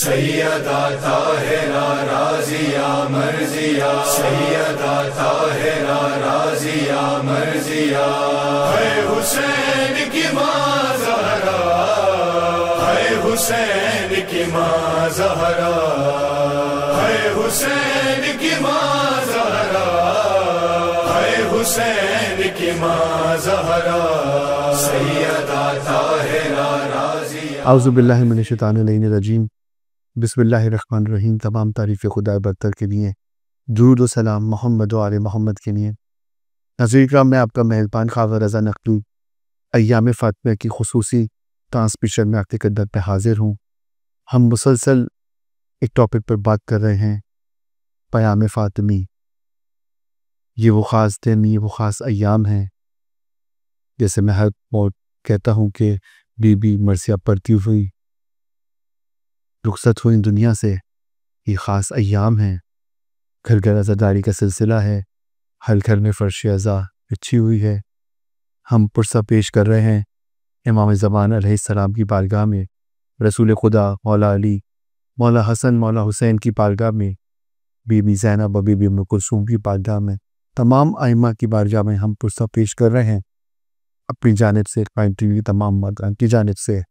سیدہ طاہرہ رازیہ مرضیہ، سیدہ طاہرہ رازیہ مرضیہ، ہے حسین کی ماں زہرا، ہے حسین کی ماں زہرا، ہے حسین کی ماں زہرا، ہے حسین کی ماں زہرا، سیدہ طاہرہ رازیہ۔ اعوذ باللہ من الشیطان الرجیم، بسم اللہ الرحمن الرحیم۔ تمام تعریف خدا برتر کے لیے، درود و سلام محمد و آل محمد کے لیے۔ ناظرین کرام، میں آپ کا مہربان خواجہ رضا نقوی ایام فاطمہ کی خصوصی ٹرانسمیشن میں آپ کی خدمت میں حاضر ہوں۔ ہم مسلسل ایک ٹاپک پر بات کر رہے ہیں، پیام فاطمی۔ یہ وہ خاص دن، یہ وہ خاص ایام ہیں، جیسے میں ہر موت کہتا ہوں کہ بی بی مرثیہ پڑھتی ہوئی رخصت ہوئی دنیا سے۔ یہ خاص ایام ہیں، گھر گھر عزاداری کا سلسلہ ہے، ہر گھر میں فرش عزا بچھی ہوئی ہے۔ ہم پرسہ پیش کر رہے ہیں امام زمان علیہ السلام کی بارگاہ میں، رسول خدا مولا علی، مولا حسن، مولا حسین کی بارگاہ میں، بی بی زینب و بی بی ام کلثوم کی بارگاہ میں، تمام ائمہ کی بارگاہ میں ہم پرسہ پیش کر رہے ہیں۔ اپنی جانب سے، قائم ٹی وی تمام مردان کی جانب سے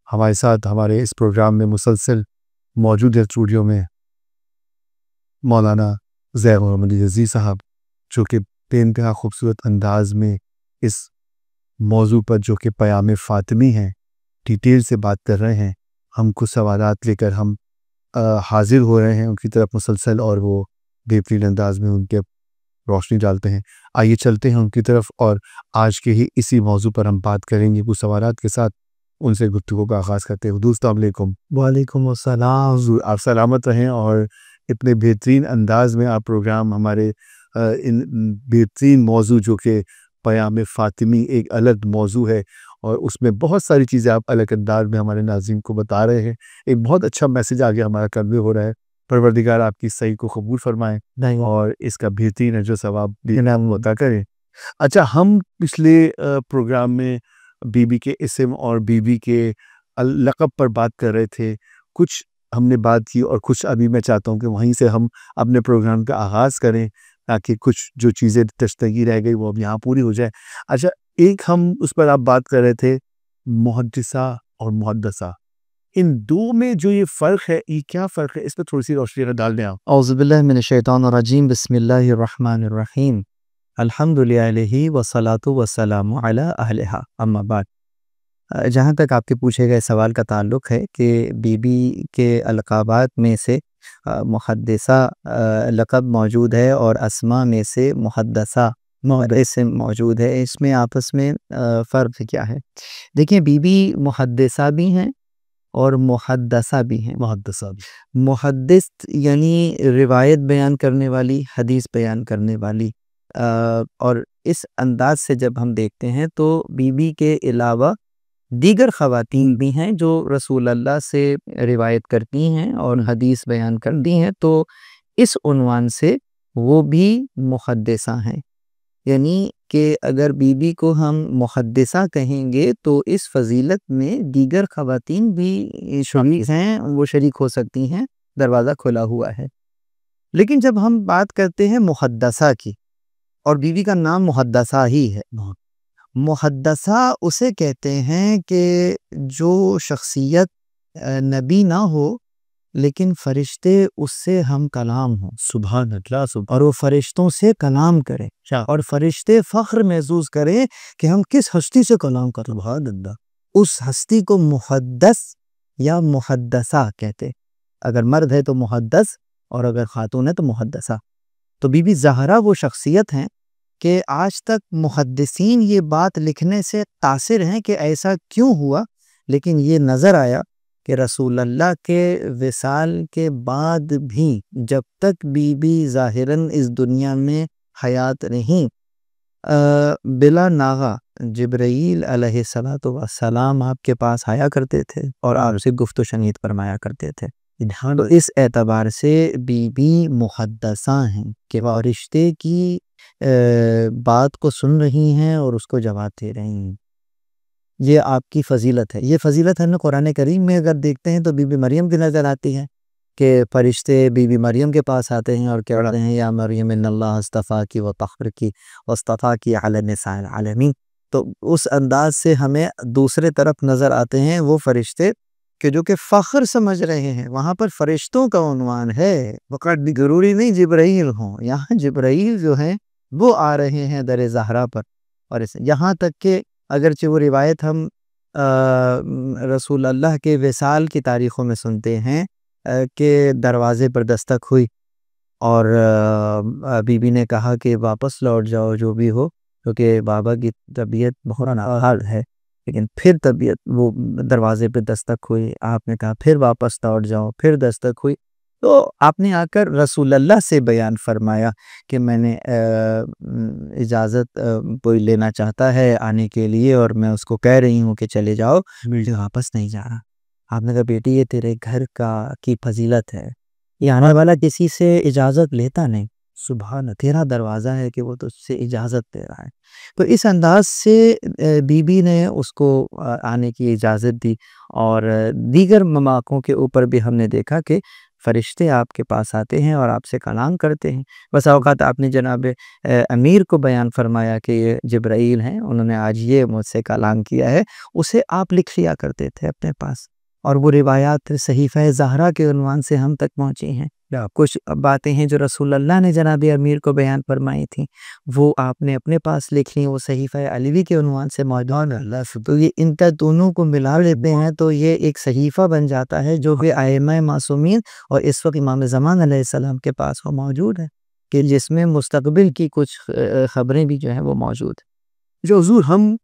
ہمارے ساتھ ہمارے اس پروگرام میں مسلسل موجود ہے اسٹوڈیو میں مولانا زیر محمد عزیز صاحب، جو کہ بے انتہا خوبصورت انداز میں اس موضوع پر جو کہ پیام فاطمی ہے ڈیٹیل سے بات کر رہے ہیں۔ ہم کچھ سوالات لے کر ہم حاضر ہو رہے ہیں ان کی طرف مسلسل، اور وہ بہترین انداز میں ان کے روشنی ڈالتے ہیں۔ آئیے چلتے ہیں ان کی طرف، اور آج کے ہی اسی موضوع پر ہم بات کریں گے کچھ سوالات کے ساتھ۔ ان سے گفتگو کا آغاز کرتے ہیں۔ حضور السلام علیکم۔ وعلیکم السلام۔ حضور آپ سلامت رہیں، اور اتنے بہترین انداز میں آپ پروگرام ہمارے ان بہترین موضوع جو کہ پیام فاطمی ایک الگ موضوع ہے، اور اس میں بہت ساری چیزیں آپ الگ انداز میں ہمارے ناظرین کو بتا رہے ہیں۔ ایک بہت اچھا میسج آگے ہمارا کنوے ہو رہا ہے۔ پروردگار آپ کی صحیح کو قبول فرمائیں اور اس کا بہترین اجر و ثواب عطا کریں۔ اچھا، ہم پچھلے پروگرام میں بی بی کے اسم اور بی بی کے لقب پر بات کر رہے تھے، کچھ ہم نے بات کی، اور کچھ ابھی میں چاہتا ہوں کہ وہیں سے ہم اپنے پروگرام کا آغاز کریں، تاکہ کچھ جو چیزیں تشتگی رہ گئی وہ اب یہاں پوری ہو جائے۔ اچھا، ایک ہم اس پر آپ بات کر رہے تھے محدثہ اور محدثہ، ان دو میں جو یہ فرق ہے، یہ کیا فرق ہے؟ اس پہ تھوڑی سی روشنی ڈال دیں آپ۔ اعوذ باللہ من الشیطان الرجیم، بسم اللہ الرحمن الرحیم، الحمدللہ والصلاۃ والسلام علی اہلہا، اما بعد۔ جہاں تک آپ کے پوچھے گئے سوال کا تعلق ہے کہ بی بی کے القابات میں سے محدثہ لقب موجود ہے، اور اسماء میں سے محدثہ اسم موجود ہے، اس میں آپس میں فرق کیا ہے؟ دیکھیں، بی بی محدثہ بھی ہیں اور محدثہ بھی ہیں۔ محدث یعنی روایت بیان کرنے والی، حدیث بیان کرنے والی، اور اس انداز سے جب ہم دیکھتے ہیں تو بی بی کے علاوہ دیگر خواتین بھی ہیں جو رسول اللہ سے روایت کرتی ہیں اور حدیث بیان کرتی ہیں، تو اس عنوان سے وہ بھی محدثہ ہیں۔ یعنی کہ اگر بی بی کو ہم محدثہ کہیں گے تو اس فضیلت میں دیگر خواتین بھی شامل ہیں، وہ شریک ہو سکتی ہیں، دروازہ کھلا ہوا ہے۔ لیکن جب ہم بات کرتے ہیں محدثہ کی، اور بی بی کا نام محدثہ ہی ہے، محدثہ اسے کہتے ہیں کہ جو شخصیت نبی نہ ہو لیکن فرشتے اس سے ہم کلام ہوں، سبحان اللہ، اور وہ فرشتوں سے کلام کرے، اور فرشتے فخر محسوس کریں کہ ہم کس ہستی سے کلام کر رہے ہیں۔ سبحان اللہ۔ اس ہستی کو محدث یا محدثہ کہتے، اگر مرد ہے تو محدث، اور اگر خاتون ہے تو محدثہ۔ تو بی بی زہرا وہ شخصیت ہیں کہ آج تک محدثین یہ بات لکھنے سے تاثر ہیں کہ ایسا کیوں ہوا، لیکن یہ نظر آیا کہ رسول اللہ کے وصال کے بعد بھی جب تک بی بی ظاہراً اس دنیا میں حیات رہیں، بلا ناغہ جبرائیل علیہ السلام آپ کے پاس آیا کرتے تھے اور آپ سے گفت و شنید فرمایا کرتے تھے۔ تو اس اعتبار سے بی بی محدثہ ہیں کہ فرشتے کی بات کو سن رہی ہیں اور اس کو جواب دے رہی ہیں۔ یہ آپ کی فضیلت ہے. یہ فضیلت ہمیں قرآن کریم میں اگر دیکھتے ہیں تو بی بی مریم کی نظر آتی ہے کہ فرشتے بی بی مریم کے پاس آتے ہیں اور کہتے ہیں یا مریم ان اللہ اصطفاکی و طہرکی واصطفاکی علی النساء العالمین. تو اس انداز سے ہمیں دوسرے طرف نظر آتے ہیں وہ فرشتے کہ جو کہ فخر سمجھ رہے ہیں. وہاں پر فرشتوں کا عنوان ہے، وقت ضروری نہیں جبرائیل ہوں. یہاں جبرائیل جو ہیں وہ آ رہے ہیں در زہرا پر. اور یہاں تک کہ اگرچہ وہ روایت ہم رسول اللہ کے وصال کی تاریخوں میں سنتے ہیں کہ دروازے پر دستک ہوئی اور بی بی نے کہا کہ واپس لوٹ جاؤ جو بھی ہو، کیونکہ بابا کی طبیعت بہت ناحال ہے. لیکن پھر طبیعت وہ دروازے پہ دستک ہوئی، آپ نے کہا پھر واپس لوٹ جاؤ، پھر دستک ہوئی. تو آپ نے آ کر رسول اللہ سے بیان فرمایا کہ میں نے اجازت کوئی لینا چاہتا ہے آنے کے لیے اور میں اس کو کہہ رہی ہوں کہ چلے جاؤ، مجھے واپس نہیں جا رہا. آپ نے کہا بیٹی یہ تیرے گھر کی فضیلت ہے، یہ آنے والا کسی سے اجازت لیتا نہیں. سبحان تیرا دروازہ ہے کہ وہ تجھ سے اجازت دے رہا ہے. تو اس انداز سے بی بی نے اس کو آنے کی اجازت دی. اور دیگر مواقعوں کے اوپر بھی ہم نے دیکھا کہ فرشتے آپ کے پاس آتے ہیں اور آپ سے کلام کرتے ہیں. بس اوقات آپ نے جناب امیر کو بیان فرمایا کہ یہ جبرائیل ہیں، انہوں نے آج یہ مجھ سے کلام کیا ہے، اسے آپ لکھ لیا کرتے تھے اپنے پاس. اور وہ روایات صحیفہ زہرا کے عنوان سے ہم تک پہنچی ہیں. کچھ باتیں ہیں جو رسول اللہ نے جناب امیر کو بیان فرمائی تھیں وہ آپ نے اپنے پاس لکھ لی، وہ صحیفہ علیوی کے عنوان سے موجود ہے. تو یہ ان کا دونوں کو ملا لیتے ہیں تو یہ ایک صحیفہ بن جاتا ہے جو کہ ائمہ معصومین اور اس وقت امام زمان علیہ السلام کے پاس وہ موجود ہے، کہ جس میں مستقبل کی کچھ خبریں بھی جو ہیں وہ موجود ہیں. جو حضور ہم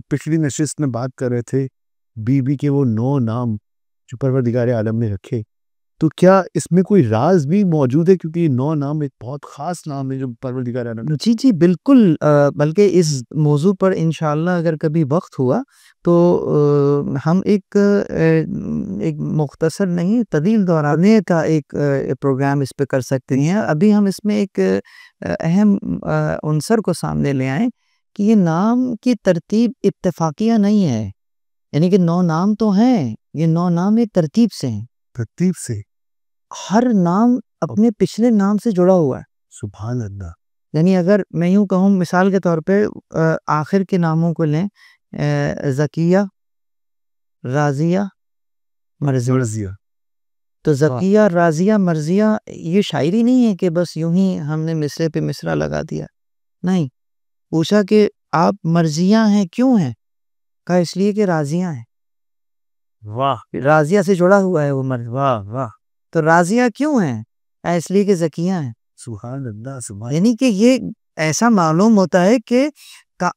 پچھلی نشست میں بات کر رہے تھے بی بی کے وہ 9 نام جو پروردگار عالم نے رکھے، تو کیا اس میں کوئی راز بھی موجود ہے؟ کیونکہ یہ 9 نام ایک بہت خاص نام ہے جو پروردگار عالم نے. جی بالکل. بلکہ اس موضوع پر انشاءاللہ اگر کبھی وقت ہوا تو ہم ایک مختصر نہیں طویل دورانیے کا ایک پروگرام اس پہ کر سکتے ہیں. ابھی ہم اس میں ایک اہم عنصر کو سامنے لے آئیں کہ یہ نام کی ترتیب اتفاقیہ نہیں ہے. یعنی کہ 9 نام تو ہیں، یہ 9 نام ایک ترتیب سے ہیں. ترتیب سے ہر نام اپنے پچھلے نام سے جڑا ہوا ہے. سبحان اللہ. یعنی اگر میں یوں کہوں مثال کے طور پہ آخر کے ناموں کو لیں، زکیہ، راضیہ، مرضیہ. تو زکیہ، راضیہ، مرضیہ یہ شاعری نہیں ہے کہ بس یوں ہی ہم نے مصرے پہ مصرع لگا دیا. نہیں، پوچھا کہ آپ مرضیہ ہیں کیوں ہیں؟ کہا اس لیے کہ راضیہ ہیں. واہ، راضیہ سے جڑا ہوا ہے وہ واہ واہ. تو راضیہ کیوں ہیں؟ اس لیے کہ زکیہ ہیں. سبحان اللہ. سبحان. یعنی کہ یہ ایسا معلوم ہوتا ہے کہ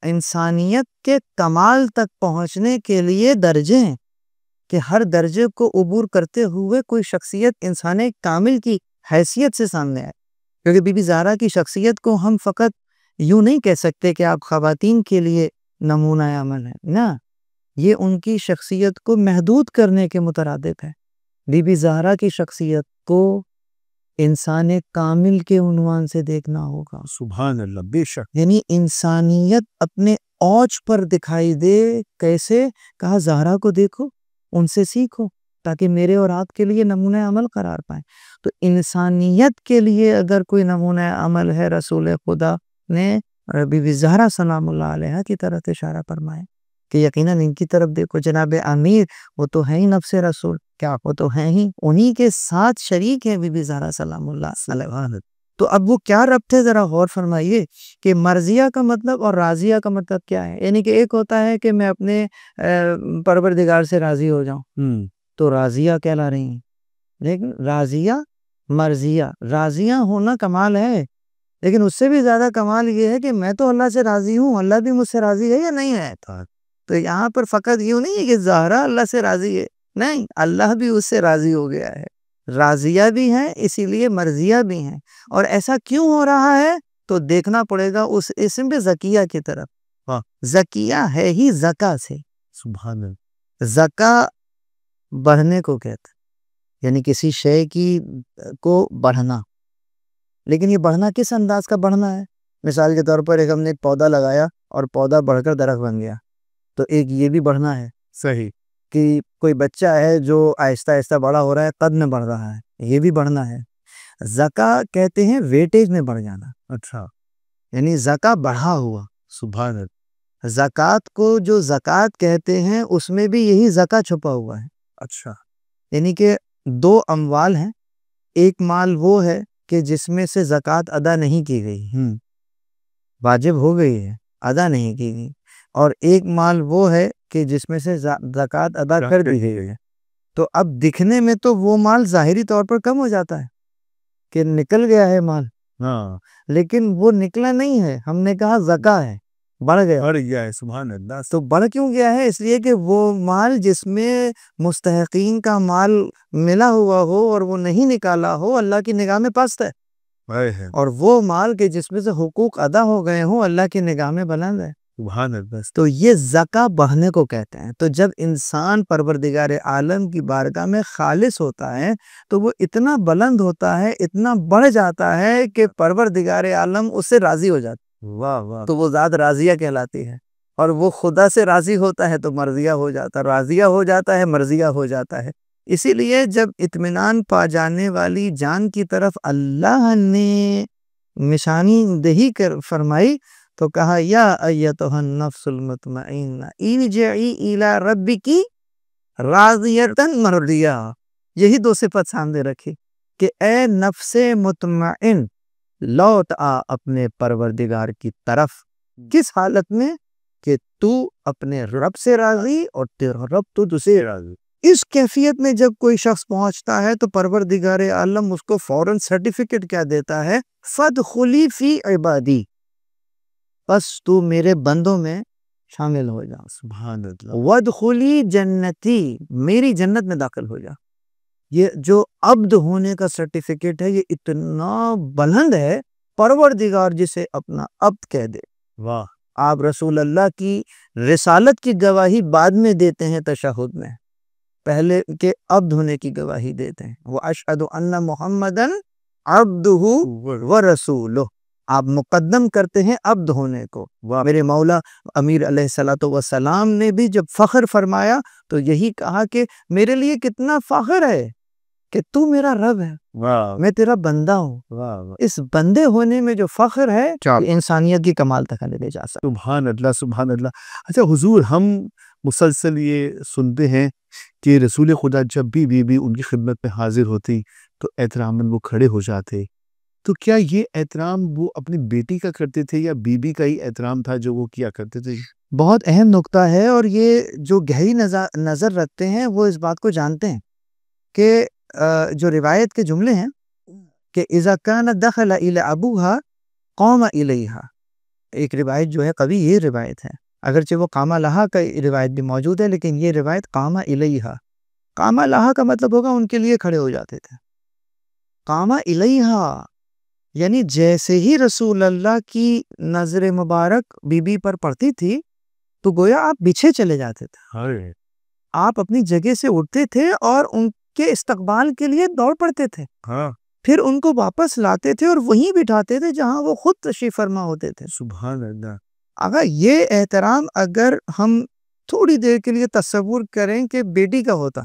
انسانیت کے کمال تک پہنچنے کے لیے درجے ہیں کہ ہر درجے کو عبور کرتے ہوئے کوئی شخصیت انسان کامل کی حیثیت سے سامنے آئے. کیونکہ بی بی زہرا کی شخصیت کو ہم فقط یوں نہیں کہہ سکتے کہ آپ خواتین کے لیے نمونہ عمل ہیں، نہ، یہ ان کی شخصیت کو محدود کرنے کے مترادف ہے. بی بی زہرا کی شخصیت کو انسان کامل کے عنوان سے دیکھنا ہوگا. سبحان اللہ. بے شک. یعنی انسانیت اپنے اوج پر دکھائی دے. کیسے؟ کہا زہرا کو دیکھو، ان سے سیکھو تاکہ میرے اور آپ کے لیے نمونہ عمل قرار پائیں. تو انسانیت کے لیے اگر کوئی نمونہ عمل ہے، رسول خدا نے بی بی زہرا سلام اللہ علیہا کی طرف اشارہ فرمایا کہ یقیناً ان کی طرف دیکھو. جناب امیر وہ تو ہیں ہی نفس رسول، کیا وہ تو ہیں ہی، انہی کے ساتھ شریک ہے بی بی زہرا سلام اللہ علیہا. تو اب وہ کیا ربط ہے ذرا غور فرمائیے کہ مرضیہ کا مطلب اور راضیہ کا مطلب کیا ہے. یعنی کہ ایک ہوتا ہے کہ میں اپنے پروردگار سے راضی ہو جاؤں تو راضیہ کہلا رہی ہیں، لیکن راضیہ، مرضیہ، راضیہ ہونا کمال ہے، لیکن اس سے بھی زیادہ کمال یہ ہے کہ میں تو اللہ سے راضی ہوں، اللہ بھی مجھ سے راضی ہے یا نہیں ہے. تو یہاں پر فقط یوں نہیں ہے کہ زہرا اللہ سے راضی ہے، نہیں، اللہ بھی اس سے راضی ہو گیا ہے. راضیہ بھی ہیں اسی لیے مرضیہ بھی ہیں. اور ایسا کیوں ہو رہا ہے تو دیکھنا پڑے گا اس اسم پہ زکیہ کی طرف. زکیہ ہے ہی زکا سے. سبحان اللہ. زکا بڑھنے کو کہتے، یعنی کسی شے کی کو بڑھنا. لیکن یہ بڑھنا کس انداز کا بڑھنا ہے؟ مثال کے طور پر ایک ہم نے پودا لگایا اور پودا بڑھ کر درخت بن گیا. تو ایک یہ بھی بڑھنا ہے صحیح، کہ کوئی بچہ ہے جو آہستہ آہستہ بڑا ہو رہا ہے، قد میں بڑھ رہا ہے، یہ بھی بڑھنا ہے۔ زکوٰۃ کہتے ہیں ویٹیج میں بڑھ جانا، اچھا، یعنی زکوٰۃ بڑھا ہوا۔ سبحان اللہ، زکوٰۃ کو جو زکوٰۃ کہتے ہیں اس میں بھی یہی زکوٰۃ چھپا ہوا ہے، اچھا، یعنی کہ دو اموال ہیں، ایک مال وہ ہے کہ جس میں سے زکوٰۃ ادا نہیں کی گئی، واجب ہو گئی ہے، ادا نہیں کی گئی، اور ایک مال وہ ہے کہ جس میں سے زکوٰۃ ادا کر دی گئی ہے۔ تو اب دکھنے میں تو وہ مال ظاہری طور پر کم ہو جاتا ہے کہ نکل گیا ہے مال، ہاں، لیکن وہ نکلا نہیں ہے، ہم نے کہا زکوٰۃ ہے، بڑھ گیا۔ بڑھ گیا ہے، سبحان اللہ، تو بڑھ کیوں گیا ہے؟ اس لیے کہ وہ مال جس میں مستحقین کا مال ملا ہوا ہو اور وہ نہیں نکالا ہو، اللہ کی نگاہ میں پست ہے، ہے، اور وہ مال کے جس میں سے حقوق ادا ہو گئے ہوں اللہ کی نگاہ میں بلند ہے۔ سبحان اللہ، تو یہ زکوٰۃ بڑھنے کو کہتے ہیں۔ تو جب انسان پروردگار عالم کی بارگاہ میں خالص ہوتا ہے تو وہ اتنا بلند ہوتا ہے، اتنا بڑھ جاتا ہے کہ پروردگار عالم اس سے راضی ہو جاتا ہے، واہ واہ، تو وہ ذات راضیہ کہلاتی ہے۔ اور وہ خدا سے راضی ہوتا ہے تو مرضیہ ہو جاتا ہے، راضیہ ہو جاتا ہے، مرضیہ ہو جاتا ہے۔ اسی لیے جب اطمینان پا جانے والی جان کی طرف اللہ نے نشانی دہی فرمائی تو کہا یا ایتھا النفس المطمئنہ ارجعی الی ربک راضیۃ مرضیہ، یہی دو صفت سامنے رکھی کہ اے نفس مطمئن لوٹ آ اپنے پروردگار کی طرف، کس حالت میں کہ تو اپنے رب سے راضی اور تیرا رب تو تجھے راضی۔ اس کیفیت میں جب کوئی شخص پہنچتا ہے تو پروردگار عالم اس کو فوراً سرٹیفکیٹ کیا دیتا ہے، فادخلی فی عبادی، بس تو میرے بندوں میں شامل ہو جا، سبحان اللہ، وادخلی جنتی، میری جنت میں داخل ہو جا۔ یہ جو عبد ہونے کا سرٹیفکیٹ ہے یہ اتنا بلند ہے، پروردگار جسے اپنا عبد کہہ دے۔ واہ، آپ رسول اللہ کی رسالت کی گواہی بعد میں دیتے ہیں تشہد میں، پہلے کے عبد ہونے کی گواہی دیتے ہیں، وَأَشْهَدُ أَنَّ مُحَمَّدًا عَبْدُهُ وَرَسُولُهُ، آپ مقدم کرتے ہیں عبد ہونے کو۔ میرے مولا امیر علیہ السلام نے بھی جب فخر فرمایا تو یہی کہا کہ میرے لیے کتنا فخر ہے کہ تو میرا رب ہے، واہ، میں تیرا بندہ ہوں۔ واہ واہ، اس بندے ہونے میں جو فخر ہے یہ انسانیت کی کمال تک لے جا سکتا۔ سبحان اللہ، سبحان اللہ۔ اچھا حضور، ہم مسلسل یہ سنتے ہیں کہ رسول خدا جب بھی بی بی ان کی خدمت میں حاضر ہوتی تو احتراماً وہ کھڑے ہو جاتے، تو کیا یہ احترام وہ اپنی بیٹی کا کرتے تھے یا بی بی کا ہی احترام تھا جو وہ کیا کرتے تھے؟ بہت اہم نکتہ ہے، اور یہ جو گہری نظر رکھتے ہیں وہ اس بات کو جانتے ہیں کہ جو روایت کے جملے ہیں کہ اذا کان دخل الی ابوہا قام الیہا، ایک روایت جو ہے قوی یہ روایت ہے، اگرچہ وہ قام لہا کا روایت بھی موجود ہے، لیکن یہ روایت قام الیہا، قام لہا کا مطلب ہوگا ان کے لیے کھڑے ہو جاتے تھے، قام الیہا یعنی جیسے ہی رسول اللہ کی نظر مبارک بی بی پر پڑتی تھی تو گویا آپ پیچھے چلے جاتے تھے، آپ اپنی جگہ سے اٹھتے تھے اور ان کے استقبال کے لیے دوڑ پڑتے تھے، پھر ان کو واپس لاتے تھے اور وہیں بٹھاتے تھے جہاں وہ خود تشریف فرما ہوتے تھے۔ سبحان اللہ، اگر یہ احترام اگر ہم تھوڑی دیر کے لیے تصور کریں کہ بیٹی کا ہوتا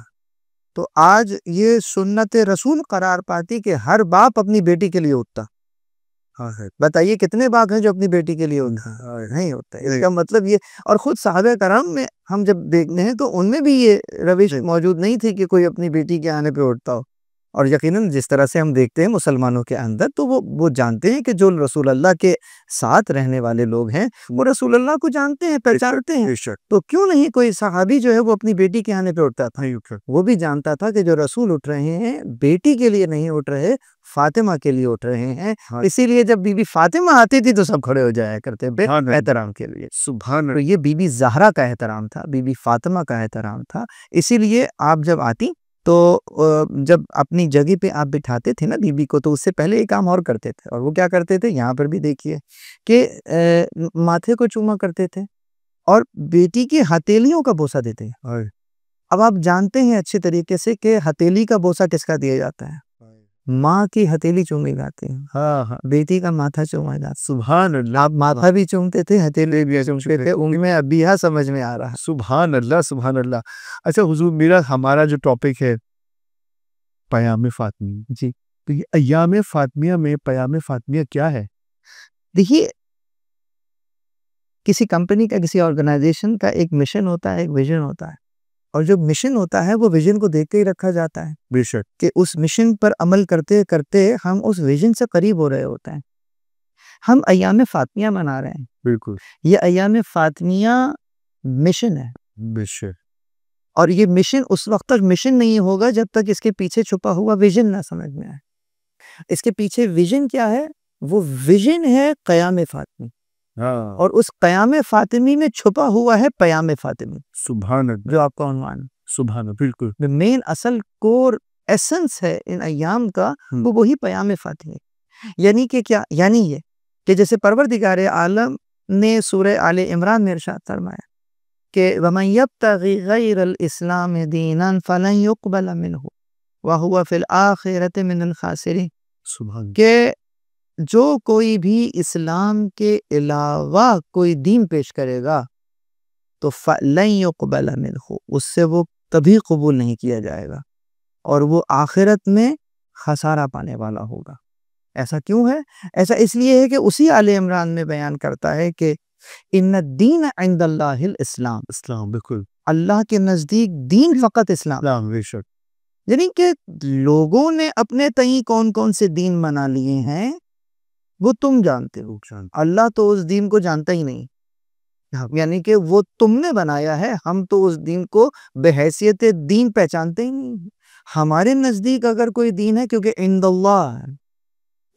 تو آج یہ سنت رسول قرار پاتی کہ ہر باپ اپنی بیٹی کے لیے اٹھتا۔ بتائیے کتنے باپ ہیں جو اپنی بیٹی کے لیے اٹھتا؟ نہیں ہوتا۔ اس کا مطلب یہ، اور خود صحابہ کرام میں ہم جب دیکھتے ہیں تو ان میں بھی یہ روش موجود نہیں تھی کہ کوئی اپنی بیٹی کے آنے پہ اٹھتا ہو، اور یقیناً جس طرح سے ہم دیکھتے ہیں مسلمانوں کے اندر تو وہ جانتے ہیں کہ جو رسول اللہ کے ساتھ رہنے والے لوگ ہیں وہ رسول اللہ کو جانتے ہیں، پہچانتے ہیں، تو کیوں نہیں کوئی صحابی جو ہے وہ اپنی بیٹی کے آنے پہ اٹھتا تھا؟ وہ بھی جانتا تھا کہ جو رسول اٹھ رہے ہیں بیٹی کے لیے نہیں اٹھ رہے، فاطمہ کے لیے اٹھ رہے ہیں، اسی لیے جب بی بی فاطمہ آتی تھی تو سب کھڑے ہو جایا کرتے احترام کے لیے۔ سبحان تو یہ بی بی زہرا کا احترام تھا، بی بی فاطمہ کا احترام تھا۔ اسی لیے آپ جب آتی تو جب اپنی جگہ پہ آپ بٹھاتے تھے نا بی بی کو تو اس سے پہلے ایک کام اور کرتے تھے، اور وہ کیا کرتے تھے یہاں پر بھی دیکھیے کہ ماتھے کو چوما کرتے تھے اور بیٹی کی ہتھیلیوں کا بوسہ دیتے ہیں۔ اب آپ جانتے ہیں اچھے طریقے سے کہ ہتھیلی کا بوسہ کس کا دیا جاتا ہے؟ ماں کی ہتھیلی چومی جاتی ہے، ہاں ہاں بیٹی کا ماتھا چوما جاتا ہے۔ سبحان اللہ آپ ماتھا بھی چومتے تھے، ہتھیلی بھی چومتے تھے، ان میں اب بھی سمجھ میں آ رہا ہے۔ سبحان اللہ سبحان اللہ۔ اچھا حضور، ہمارا جو ٹاپک ہے پیام فاطمی، جی تو یہ ایام فاطمیہ میں پیام فاطمیہ کیا ہے؟ دیکھیے، کسی کمپنی کا، کسی آرگنائزیشن کا ایک مشن ہوتا ہے، ایک ویژن ہوتا ہے، اور جو مشن ہوتا ہے وہ ویژن کو دیکھ کے ہی رکھا جاتا ہے بے شک کہ اس مشن پر عمل کرتے کرتے ہم اس ویژن سے قریب ہو رہے ہوتے ہیں۔ ہم ایام فاطمیہ منا رہے ہیں، بالکل یہ ایام فاطمیہ مشن ہے، بے شک اور یہ مشن اس وقت تک مشن نہیں ہوگا جب تک اس کے پیچھے چھپا ہوا ویژن نہ سمجھ میں آئے۔ اس کے پیچھے ویژن کیا ہے؟ وہ ویژن ہے قیام فاطمی، ہاں اور اس قیام فاطمی میں چھپا ہوا ہے پیام فاطمی، سبحان اللہ جو آپ کا عنوان ہے۔ سبحان اللہ بالکل مین اصل کور ایسنس ہے ان ایام کا، وہ وہی پیام فاطمی ہے۔ یعنی کہ کیا؟ یعنی یہ کہ جیسے پروردگار عالم نے سورہ آل عمران میں ارشاد فرمایا کہ وَمَن يَبْتَغِ غَيْرَ الْإِسْلَامِ دِينًا فَلَن يُقْبَلَ مِنْهُ وَهُوَ فِي الْآخِرَةِ مِنَ الْخَاسِرِينَ، سبحان کہ جو کوئی بھی اسلام کے علاوہ کوئی دین پیش کرے گا تو فَلَن يُقْبَلَ مِنْهُ، اس سے وہ کبھی قبول نہیں کیا جائے گا، اور وہ آخرت میں خسارہ پانے والا ہوگا۔ ایسا کیوں ہے؟ ایسا اس لیے ہے کہ اسی آل عمران میں بیان کرتا ہے کہ ان الدین عند اللہ الاسلام، اسلام بالکل اللہ کے نزدیک دین فقط اسلام۔ اسلام بے شک یعنی کہ لوگوں نے اپنے تئیں کون کون سے دین بنا لیے ہیں وہ تم جانتے ہو، اللہ تو اس دین کو جانتا ہی نہیں، یعنی کہ وہ تم نے بنایا ہے، ہم تو اس دین کو بحیثیت دین پہچانتے ہی نہیں۔ ہمارے نزدیک اگر کوئی دین ہے، کیونکہ عند اللہ،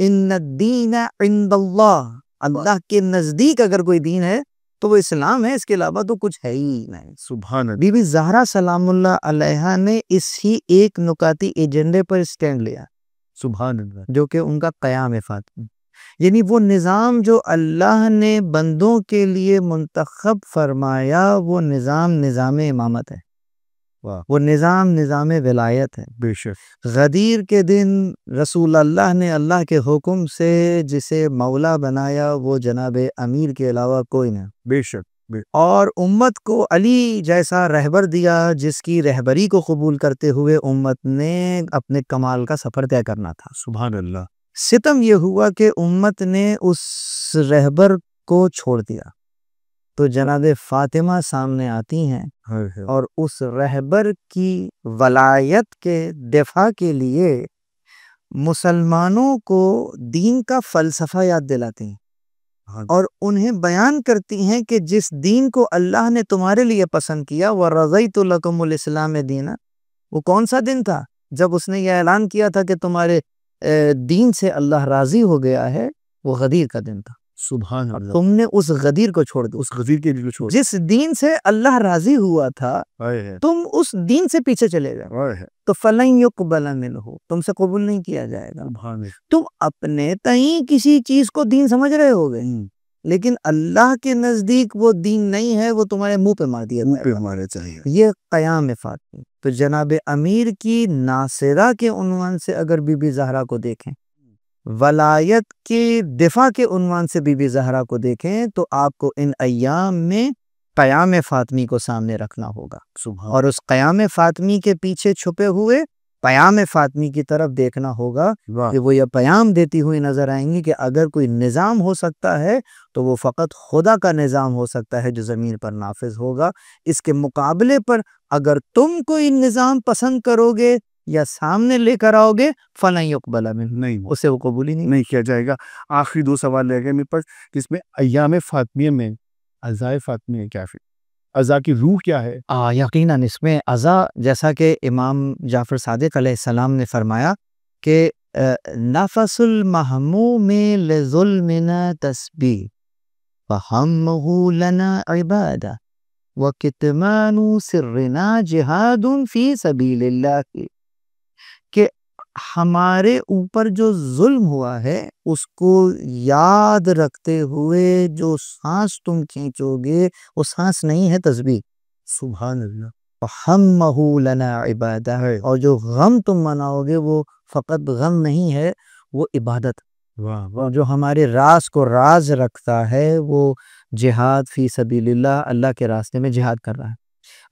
ان الدین عند اللہ، اللہ کے نزدیک اگر کوئی دین ہے تو وہ اسلام ہے، اس کے علاوہ تو کچھ ہے ہی نہیں۔ سبحان اللہ بی بی زہرا سلام اللہ علیہا نے اسی ایک نکاتی ایجنڈے پر اسٹینڈ لیا، سبحان اللہ جو کہ ان کا قیام فاطمی، یعنی وہ نظام جو اللہ نے بندوں کے لیے منتخب فرمایا، وہ نظام امامت ہے، واہ وہ نظام ولایت ہے۔ بے شک غدیر کے دن رسول اللہ نے اللہ کے حکم سے جسے مولا بنایا وہ جناب امیر کے علاوہ کوئی نہیں، بے شک اور امت کو علی جیسا رہبر دیا جس کی رہبری کو قبول کرتے ہوئے امت نے اپنے کمال کا سفر طے کرنا تھا۔ سبحان اللہ ستم یہ ہوا کہ امت نے اس رہبر کو چھوڑ دیا، تو جناب فاطمہ سامنے آتی ہیں اور اس رہبر کی ولایت کے دفاع کے لیے مسلمانوں کو دین کا فلسفہ یاد دلاتی ہیں، اور انہیں بیان کرتی ہیں کہ جس دین کو اللہ نے تمہارے لیے پسند کیا، وَرَضَيْتُ لَكُمُ الْإِسْلَامَ دِينًا، وہ کون سا دن تھا؟ جب اس نے یہ اعلان کیا تھا کہ تمہارے دین سے اللہ راضی ہو گیا ہے، وہ غدیر کا دن تھا۔ سبحان اللہ تم نے اس غدیر کو چھوڑ دیا، اس غزیر کے لیے چھوڑ جس دین سے اللہ راضی ہوا تھا ہے تم اس دین سے پیچھے چلے گئے، تو فَلَن يُقْبَلَ مِنْهُ، تم سے قبول نہیں کیا جائے گا۔ سبحان اللہ تم اپنے تئیں کسی چیز کو دین سمجھ رہے ہوگے، لیکن اللہ کے نزدیک وہ دین نہیں ہے، وہ تمہارے منہ پہ مار دیا پہ ہمارے چاہیے۔ یہ قیام فاطمی۔ تو جناب امیر کی ناصرہ کے عنوان سے اگر بی بی زہرا کو دیکھیں، ولایت کے دفاع کے عنوان سے بی بی زہرا کو دیکھیں، تو آپ کو ان ایام میں قیام فاطمی کو سامنے رکھنا ہوگا، اور اس قیام فاطمی کے پیچھے چھپے ہوئے پیام فاطمی کی طرف دیکھنا ہوگا کہ وہ یہ پیام دیتی ہوئی نظر آئیں گی کہ اگر کوئی نظام ہو سکتا ہے تو وہ فقط خدا کا نظام ہو سکتا ہے جو زمین پر نافذ ہوگا۔ اس کے مقابلے پر اگر تم کوئی نظام پسند کرو گے یا سامنے لے کر آؤ گے، فَلَن يُقْبَلَ مِنْهُ، نہیں اسے وہ قبول ہی نہیں کیا جائے گا۔ آخری دو سوال رہ گئے میرے پاس، جس میں ایام فاطمیہ میں عزائے فاطمیہ کیا ہے، عزا کی روح کیا ہے؟ یقیناً اس میں عزا، جیسا کہ امام جعفر صادق علیہ السلام نے فرمایا کہ نفس المحموم لظلمنا تسبیح فہمہ لنا عبادہ وکتمان سرنا جہاد فی سبیل اللہ، کہ ہمارے اوپر جو ظلم ہوا ہے اس کو یاد رکھتے ہوئے جو سانس تم کھینچو گے وہ سانس نہیں ہے، تسبیح۔ سبحان اللہ فَحَمَّهُ لَنَا عِبَادَةً، اور جو غم تم مناؤ گے وہ فقط غم نہیں ہے، وہ عبادت، اور جو ہمارے راز کو راز رکھتا ہے وہ جہاد فی سبیل اللہ، اللہ کے راستے میں جہاد کر رہا ہے۔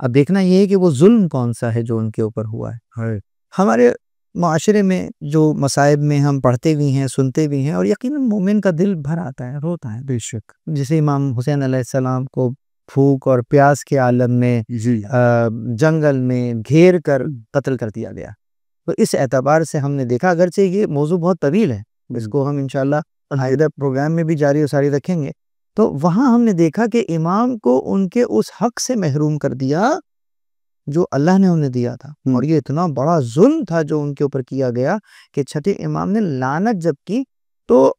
اب دیکھنا یہ ہے کہ وہ ظلم کون سا ہے جو ان کے اوپر ہوا ہے۔ ہمارے معاشرے میں جو مصائب میں ہم پڑھتے بھی ہیں، سنتے بھی ہیں، اور یقیناً مومن کا دل بھر آتا ہے، روتا ہے بے شک، جیسے امام حسین علیہ السلام کو بھوک اور پیاس کے عالم میں جنگل میں گھیر کر قتل کر دیا گیا۔ تو اس اعتبار سے ہم نے دیکھا، اگرچہ یہ موضوع بہت طویل ہے، اس کو ہم انشاءاللہ آئندہ پروگرام میں بھی جاری و ساری رکھیں گے، تو وہاں ہم نے دیکھا کہ امام کو ان کے اس حق سے محروم کر دیا جو اللہ نے انہیں دیا تھا، اور یہ اتنا بڑا ظلم تھا جو ان کے اوپر کیا گیا کہ چھٹے امام نے لعنت جب کی تو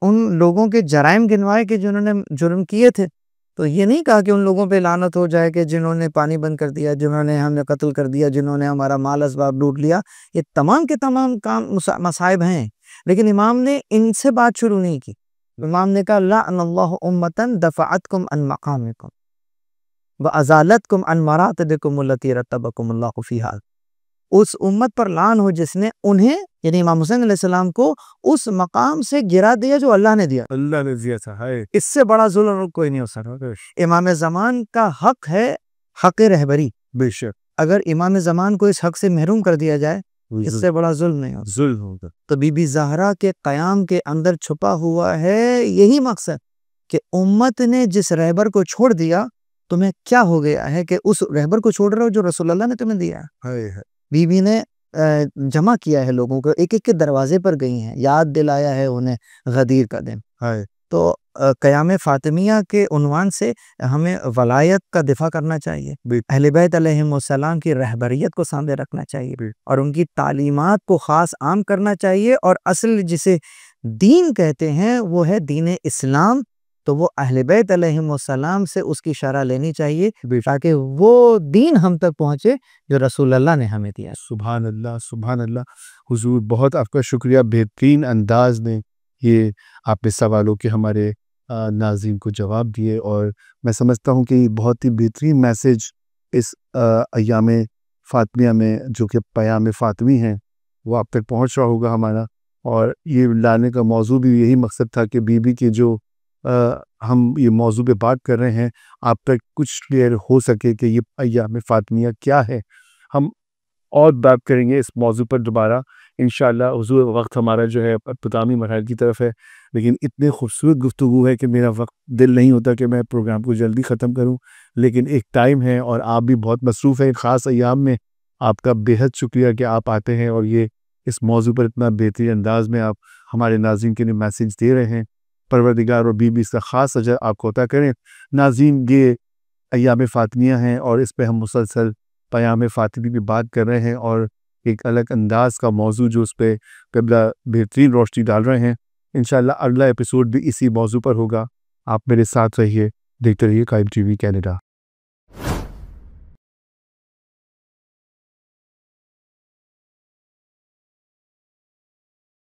ان لوگوں کے جرائم گنوائے کہ جنہوں نے جرم کیے تھے، تو یہ نہیں کہا کہ ان لوگوں پہ لعنت ہو جائے کہ جنہوں نے پانی بند کر دیا، جنہوں نے ہمیں قتل کر دیا، جنہوں نے ہمارا مال اسباب لوٹ لیا، یہ تمام کے تمام کام مصائب ہیں، لیکن امام نے ان سے بات شروع نہیں کی۔ امام نے کہا لعن اللہ امتن دفعتکم عن مقامکم وازالتکم عن مراتبکم التی رتبکم اللہ فیہا، اس امت پر لعن ہو جس نے انہیں، یعنی امام حسین علیہ السلام کو، اس مقام سے گرا دیا جو اللہ نے دیا تھا۔ اس سے بڑا ظلم کوئی نہیں ہو سکتا۔ امام زمان کا حق ہے حق رہبری، بے شک، اگر امام زمان کو اس حق سے محروم کر دیا جائے اس سے بڑا ظلم نہیں ہوگا۔ تو بی بی زہرا کے قیام کے اندر چھپا ہوا ہے یہی مقصد کہ امت نے جس رہبر کو چھوڑ دیا، تمہیں کیا ہو گیا ہے کہ اس رہبر کو چھوڑ رہے ہو جو رسول اللہ نے تمہیں دیا ہے۔ بی بی نے جمع کیا ہے لوگوں کو، ایک ایک کے دروازے پر گئی ہیں، یاد دلایا ہے انہیں غدیر کا دن۔ تو قیام فاطمیہ کے عنوان سے ہمیں ولایت کا دفاع کرنا چاہیے، اہل بیت علیہم السلام کی رہبریت کو سامنے رکھنا چاہیے، اور ان کی تعلیمات کو خاص عام کرنا چاہیے، اور اصل جسے دین کہتے ہیں وہ ہے دین اسلام، تو وہ اہل بیت علیہم السلام سے اس کی شرح لینی چاہیے تاکہ وہ دین ہم تک پہنچے جو رسول اللہ نے ہمیں دیا۔ سبحان اللہ، سبحان اللہ۔ حضور بہت آپ کا شکریہ، بہترین انداز میں یہ آپ نے سوالوں کے ہمارے ناظرین کو جواب دیے، اور میں سمجھتا ہوں کہ یہ بہت ہی بہترین میسج اس ایام فاطمیہ میں جو کہ پیام فاطمی ہیں وہ آپ تک پہنچ رہا ہوگا ہمارا، اور یہ لانے کا موضوع بھی یہی مقصد تھا کہ بی بی کے جو ہم یہ موضوع پہ بات کر رہے ہیں آپ تک کچھ کلیئر ہو سکے کہ یہ ایام فاطمیہ کیا ہے۔ ہم اور بات کریں گے اس موضوع پر دوبارہ انشاءاللہ۔ حضور وقت ہمارا جو ہے اختتامی مرحلے کی طرف ہے، لیکن اتنے خوبصورت گفتگو ہے کہ میرا وقت دل نہیں ہوتا کہ میں پروگرام کو جلدی ختم کروں، لیکن ایک ٹائم ہے اور آپ بھی بہت مصروف ہیں خاص ایام میں۔ آپ کا بیحد شکریہ کہ آپ آتے ہیں اور یہ اس موضوع پر اتنا بہترین انداز میں آپ ہمارے ناظرین کے لیے میسیج دے رہے ہیں۔ پروردگار اور بی بی اس کا خاص اجر آپ کو عطا کریں۔ ناظرین، یہ ایام فاطمیہ ہیں اور اس پہ ہم مسلسل پیام فاطمی کی بات کر رہے ہیں، اور ایک الگ انداز کا موضوع جو اس پہ قبلہ بہترین روشنی ڈال رہے ہیں۔ انشاءاللہ اگلا ایپیسوڈ بھی اسی موضوع پر ہوگا۔ آپ میرے ساتھ رہیے، دیکھتے رہیے قائم ٹی وی کینیڈا۔